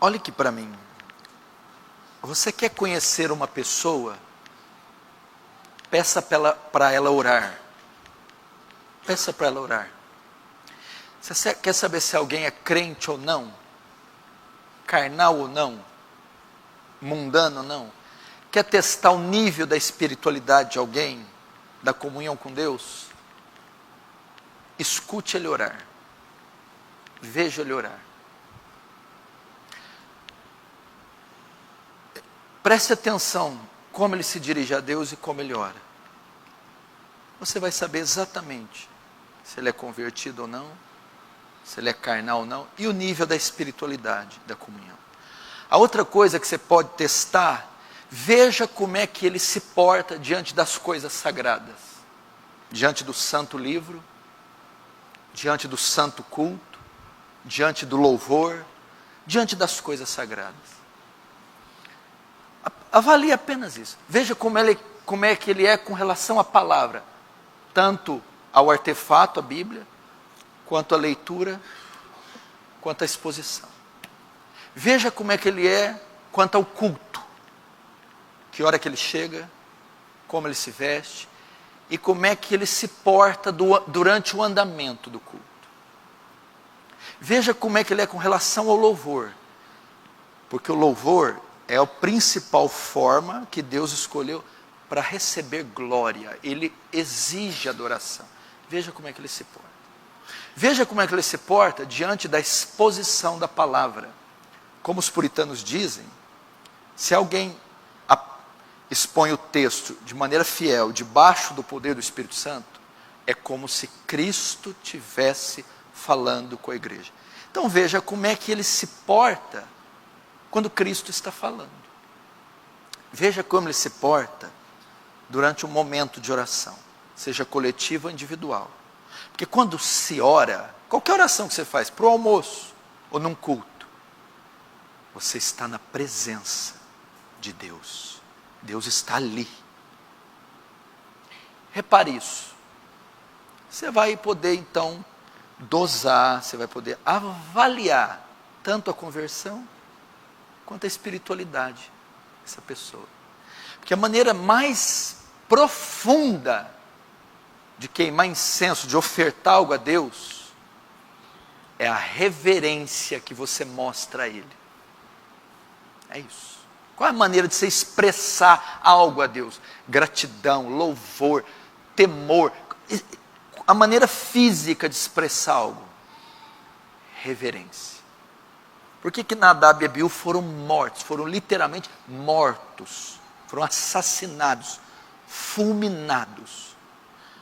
Olhe aqui para mim. Você quer conhecer uma pessoa? Peça para ela orar. Peça para ela orar. Você quer saber se alguém é crente ou não? Carnal ou não? Mundano ou não? Quer testar o nível da espiritualidade de alguém? Da comunhão com Deus? Escute ele orar. Veja ele orar. Preste atenção como ele se dirige a Deus e como ele ora. Você vai saber exatamente se ele é convertido ou não, se ele é carnal ou não, e o nível da espiritualidade, da comunhão. A outra coisa que você pode testar, veja como é que ele se porta diante das coisas sagradas. Diante do santo livro, diante do santo culto, diante do louvor, diante das coisas sagradas. Avalie apenas isso. Veja como é que ele é com relação à palavra. Tanto ao artefato, a Bíblia, quanto à leitura, quanto à exposição. Veja como é que ele é quanto ao culto. Que hora que ele chega, como ele se veste, e como é que ele se porta durante o andamento do culto. Veja como é que ele é com relação ao louvor. Porque o louvor é a principal forma que Deus escolheu para receber glória. Ele exige adoração. Veja como é que ele se porta. Veja como é que ele se porta diante da exposição da palavra. Como os puritanos dizem, se alguém expõe o texto de maneira fiel, debaixo do poder do Espírito Santo, é como se Cristo tivesse falando com a igreja. Então veja como é que ele se porta quando Cristo está falando. Veja como ele se porta durante um momento de oração, seja coletiva ou individual. Porque quando se ora, qualquer oração que você faz, para o almoço ou num culto, você está na presença de Deus. Deus está ali. Repare isso. Você vai poder então dosar, você vai poder avaliar tanto a conversão quanto a espiritualidade dessa pessoa. Porque a maneira mais profunda de queimar incenso, de ofertar algo a Deus, é a reverência que você mostra a Ele. É isso. Qual é a maneira de você expressar algo a Deus? Gratidão, louvor, temor. A maneira física de expressar algo. Reverência. Por que Nadab e Abiú foram mortos? Foram literalmente mortos. Foram assassinados, fulminados.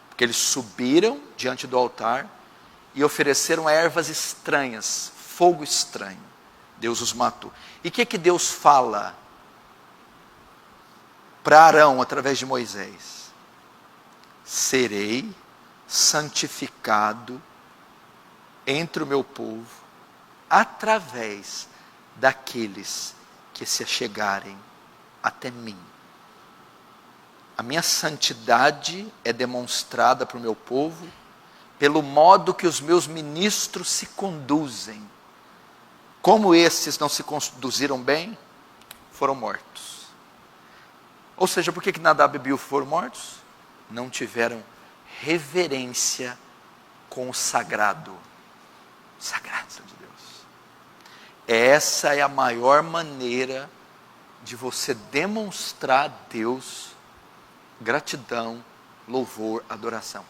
Porque eles subiram diante do altar e ofereceram ervas estranhas, fogo estranho. Deus os matou. E o que Deus fala para Arão através de Moisés? Serei santificado entre o meu povo através daqueles que se achegarem até mim. A minha santidade é demonstrada para o meu povo pelo modo que os meus ministros se conduzem. Como estes não se conduziram bem, foram mortos. Ou seja, por que Nadab e Abiú foram mortos? Não tiveram reverência com o sagrado. Sagrado de Deus. Essa é a maior maneira de você demonstrar a Deus gratidão, louvor, adoração.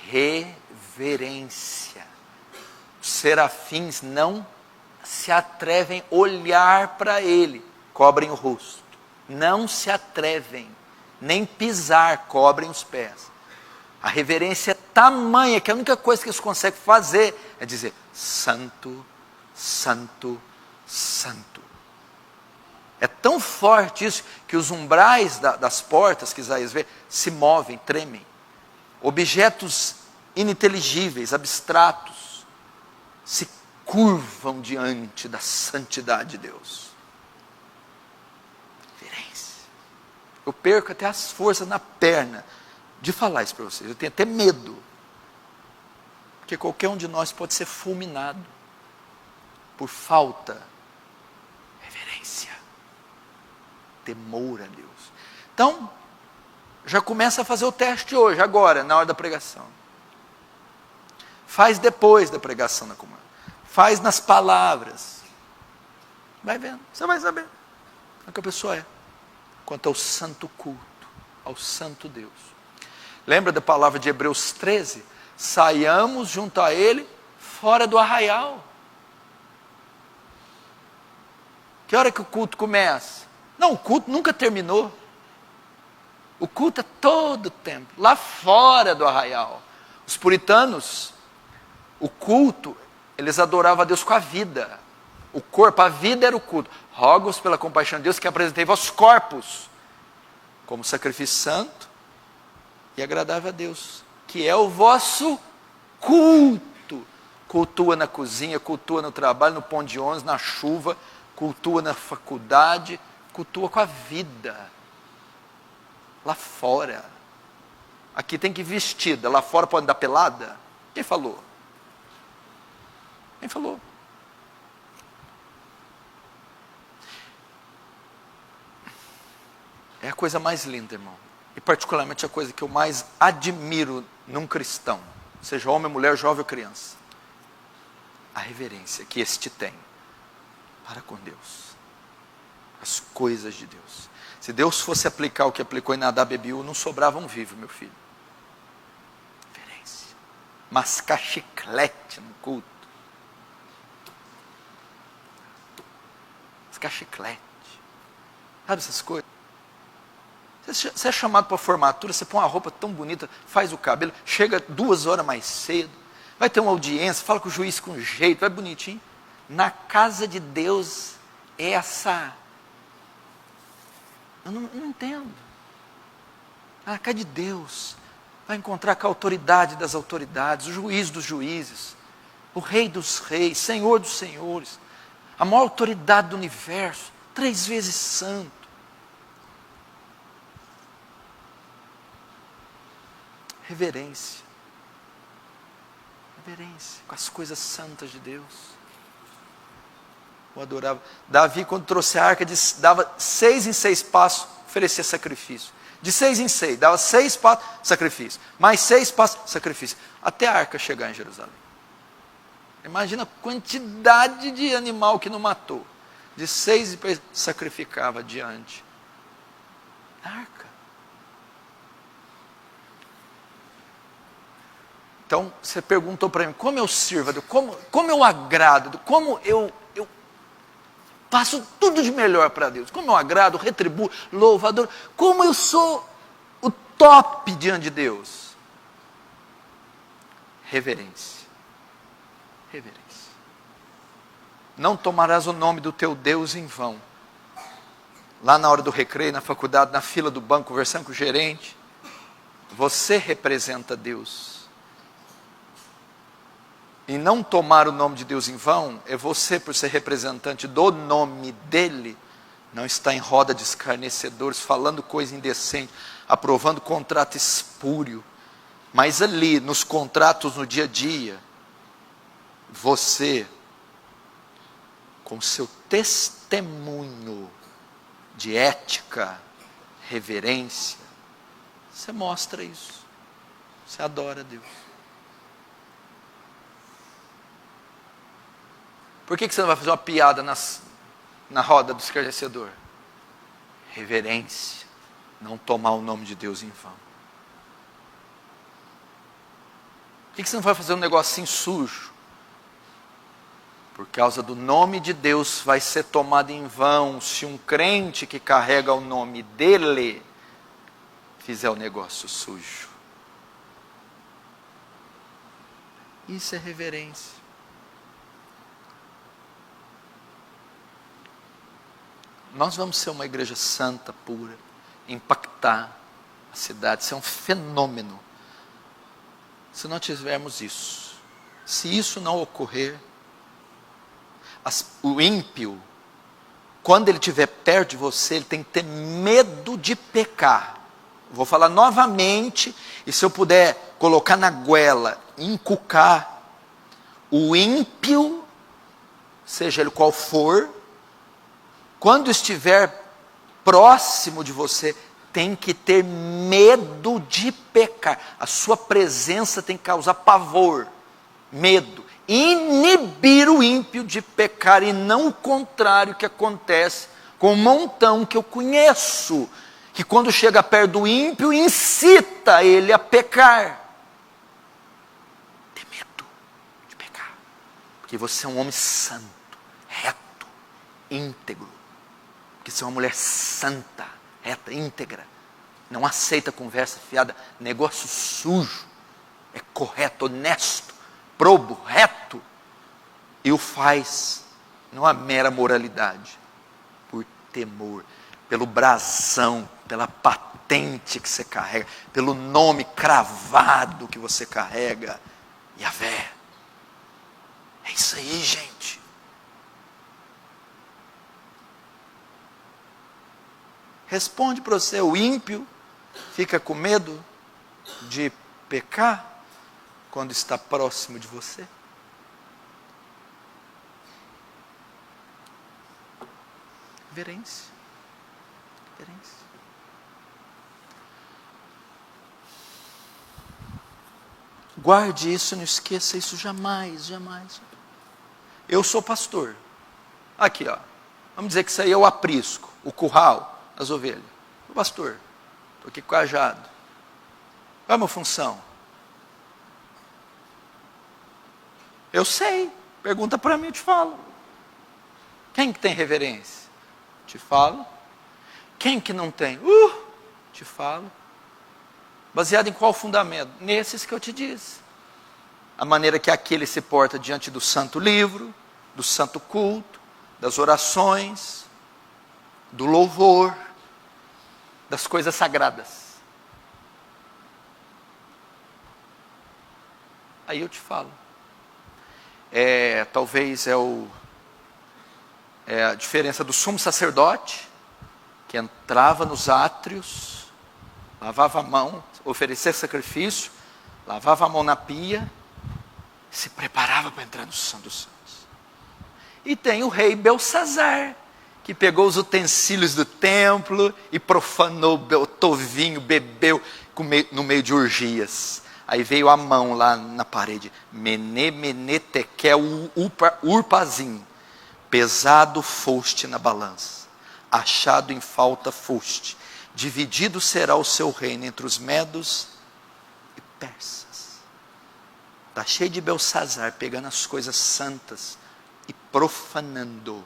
Reverência. Os serafins não se atrevem a olhar para Ele, cobrem o rosto. Não se atrevem, nem pisar, cobrem os pés. A reverência é tamanha que a única coisa que eles conseguem fazer é dizer: Santo, Santo, Santo. É tão forte isso que os umbrais das portas que Isaías vê se movem, tremem. Objetos ininteligíveis, abstratos, se curvam diante da santidade de Deus. Reverência. Eu perco até as forças na perna de falar isso para vocês. Eu tenho até medo. Porque qualquer um de nós pode ser fulminado por falta temor a Deus. Então, já começa a fazer o teste hoje, agora, na hora da pregação. Faz depois da pregação na comunhão. Faz nas palavras. Vai vendo, você vai saber o que a pessoa é. Quanto ao santo culto, ao santo Deus. Lembra da palavra de Hebreus 13? Saiamos junto a Ele, fora do arraial. Que hora que o culto começa? Não, o culto nunca terminou. O culto é todo o tempo, lá fora do arraial. Os puritanos, o culto, eles adoravam a Deus com a vida. O corpo, a vida era o culto. Rogo-vos pela compaixão de Deus que apresentei vossos corpos como sacrifício santo e agradável a Deus, que é o vosso culto. Cultua na cozinha, cultua no trabalho, no ponto de ônibus, na chuva, cultua na faculdade, cultua com a vida. Lá fora. Aqui tem que ir vestida, lá fora pode andar pelada? Quem falou? Quem falou? É a coisa mais linda, irmão. E particularmente a coisa que eu mais admiro num cristão, seja homem, mulher, jovem ou criança. A reverência que este tem para com Deus. As coisas de Deus. Se Deus fosse aplicar o que aplicou em Nadab e Abiú, não sobrava um vivo, meu filho. Reverência. Mascar chiclete no culto. Mascar chiclete. Sabe essas coisas? Você é chamado para a formatura, você põe uma roupa tão bonita, faz o cabelo, chega 2 horas mais cedo, vai ter uma audiência, fala com o juiz com jeito, vai bonitinho. Na casa de Deus, essa... Eu não entendo. Na casa de Deus, vai encontrar com a autoridade das autoridades, o juiz dos juízes, o rei dos reis, senhor dos senhores, a maior autoridade do universo, 3 vezes santo. Reverência. Reverência com as coisas santas de Deus. O adorava. Davi, quando trouxe a arca, dava 6 em 6 passos, oferecia sacrifício. De 6 em 6, dava 6 passos, sacrifício. Mais 6 passos, sacrifício. Até a arca chegar em Jerusalém. Imagina a quantidade de animal que não matou. De 6 em 6, sacrificava diante da arca. Então, você perguntou para mim, como eu sirvo, como eu agrado, como eu faço tudo de melhor para Deus, como eu agrado, retribuo, louvo, adoro, como eu sou o top diante de Deus. Reverência. Reverência. Não tomarás o nome do teu Deus em vão. Lá na hora do recreio, na faculdade, na fila do banco, conversando com o gerente, você representa Deus. E não tomar o nome de Deus em vão, é você, por ser representante do nome dEle, não está em roda de escarnecedores, falando coisa indecente, aprovando contrato espúrio, mas ali, nos contratos no dia a dia, você, com seu testemunho de ética, reverência, você mostra isso, você adora Deus. Por que você não vai fazer uma piada na roda do escarnecedor? Reverência. Não tomar o nome de Deus em vão. Por que você não vai fazer um negocinho sujo? Por causa do nome de Deus vai ser tomado em vão se um crente que carrega o nome dele fizer o negócio sujo. Isso é reverência. Nós vamos ser uma igreja santa, pura, impactar a cidade, ser um fenômeno. Se não tivermos isso, se isso não ocorrer, o ímpio, quando ele estiver perto de você, ele tem que ter medo de pecar. Vou falar novamente, e se eu puder colocar na goela, encucar, o ímpio, seja ele qual for, quando estiver próximo de você tem que ter medo de pecar. A sua presença tem que causar pavor, medo, inibir o ímpio de pecar, e não o contrário que acontece com um montão que eu conheço, que quando chega perto do ímpio, incita ele a pecar. Tem medo de pecar, porque você é um homem santo, reto, íntegro, porque você é uma mulher santa, reta, íntegra, não aceita conversa fiada, negócio sujo, é correto, honesto, probo, reto, e o faz, não a mera moralidade, por temor, pelo brasão, pela patente que você carrega, pelo nome cravado que você carrega, Yahvé. É isso aí, gente. Responde para você, o ímpio fica com medo de pecar quando está próximo de você? Reverência. Reverência. Guarde isso, não esqueça isso jamais, jamais. Eu sou pastor. Aqui, ó. Vamos dizer que isso aí é o aprisco, o curral das ovelhas. Sou pastor. Estou aqui com o cajado. Qual é a minha função? Eu sei. Pergunta para mim, eu te falo. Quem que tem reverência? Te falo. Quem que não tem? Te falo. Baseado em qual fundamento? Nesses que eu te disse. A maneira que aquele se porta diante do santo livro, do santo culto, das orações, do louvor, das coisas sagradas. Aí eu te falo. Talvez é a diferença do sumo sacerdote, que entrava nos átrios, lavava a mão, oferecia sacrifício, lavava a mão na pia, se preparava para entrar no Santo dos Santos. E tem o rei Belsazar, que pegou os utensílios do templo e profanou o tovinho, bebeu no meio de orgias. Aí veio a mão lá na parede, Mene, Tekel, Urpazim, pesado foste na balança, achado em falta foste, dividido será o seu reino entre os medos e persas. Está cheio de Belsazar, pegando as coisas santas e profanando.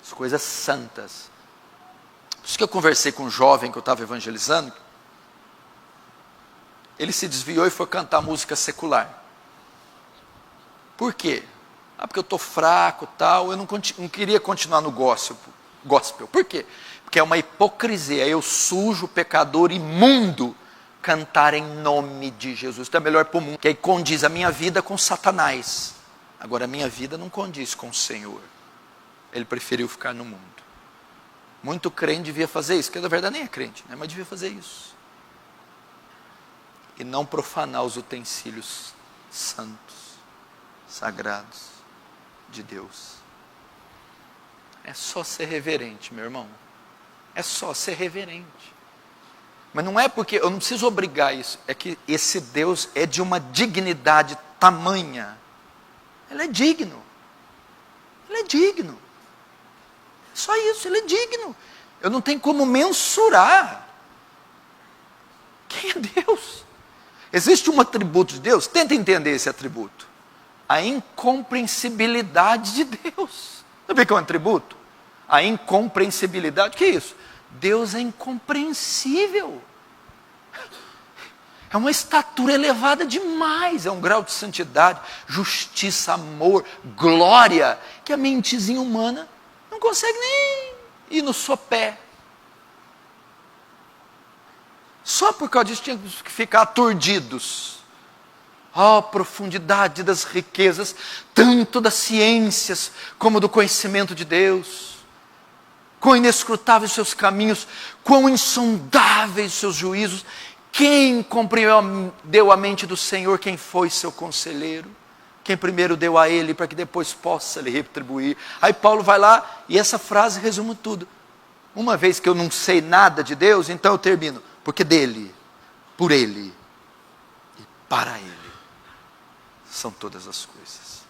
As coisas santas. Por isso que eu conversei com um jovem que eu estava evangelizando. Ele se desviou e foi cantar música secular. Por quê? Porque eu estou fraco, tal, eu não queria continuar no gospel. Por quê? Porque é uma hipocrisia, eu sujo, pecador, imundo, cantar em nome de Jesus. Então é melhor para o mundo, que aí condiz a minha vida com Satanás. Agora a minha vida não condiz com o Senhor. Ele preferiu ficar no mundo. Muito crente devia fazer isso, que na verdade nem é crente, né? Mas devia fazer isso. E não profanar os utensílios santos, sagrados de Deus. É só ser reverente, meu irmão. É só ser reverente. Mas não é porque, eu não preciso obrigar isso, é que esse Deus é de uma dignidade tamanha. Ele é digno. Ele é digno. Só isso, ele é digno. Eu não tenho como mensurar. Quem é Deus? Existe um atributo de Deus? Tenta entender esse atributo. A incompreensibilidade de Deus. Sabe o que é um atributo? A incompreensibilidade. O que é isso? Deus é incompreensível. É uma estatura elevada demais. É um grau de santidade, justiça, amor, glória, que a mentezinha humana não consegue nem ir no sopé. Só por causa disso tinha que ficar aturdidos. A profundidade das riquezas, tanto das ciências como do conhecimento de Deus. Quão inescrutáveis seus caminhos, quão insondáveis seus juízos. Quem compreendeu a mente do Senhor? Quem foi seu conselheiro? quem primeiro deu a ele, para que depois possa lhe retribuir. Aí Paulo vai lá, e essa frase resume tudo. Uma vez que eu não sei nada de Deus, então eu termino, porque dele, por ele e para ele são todas as coisas.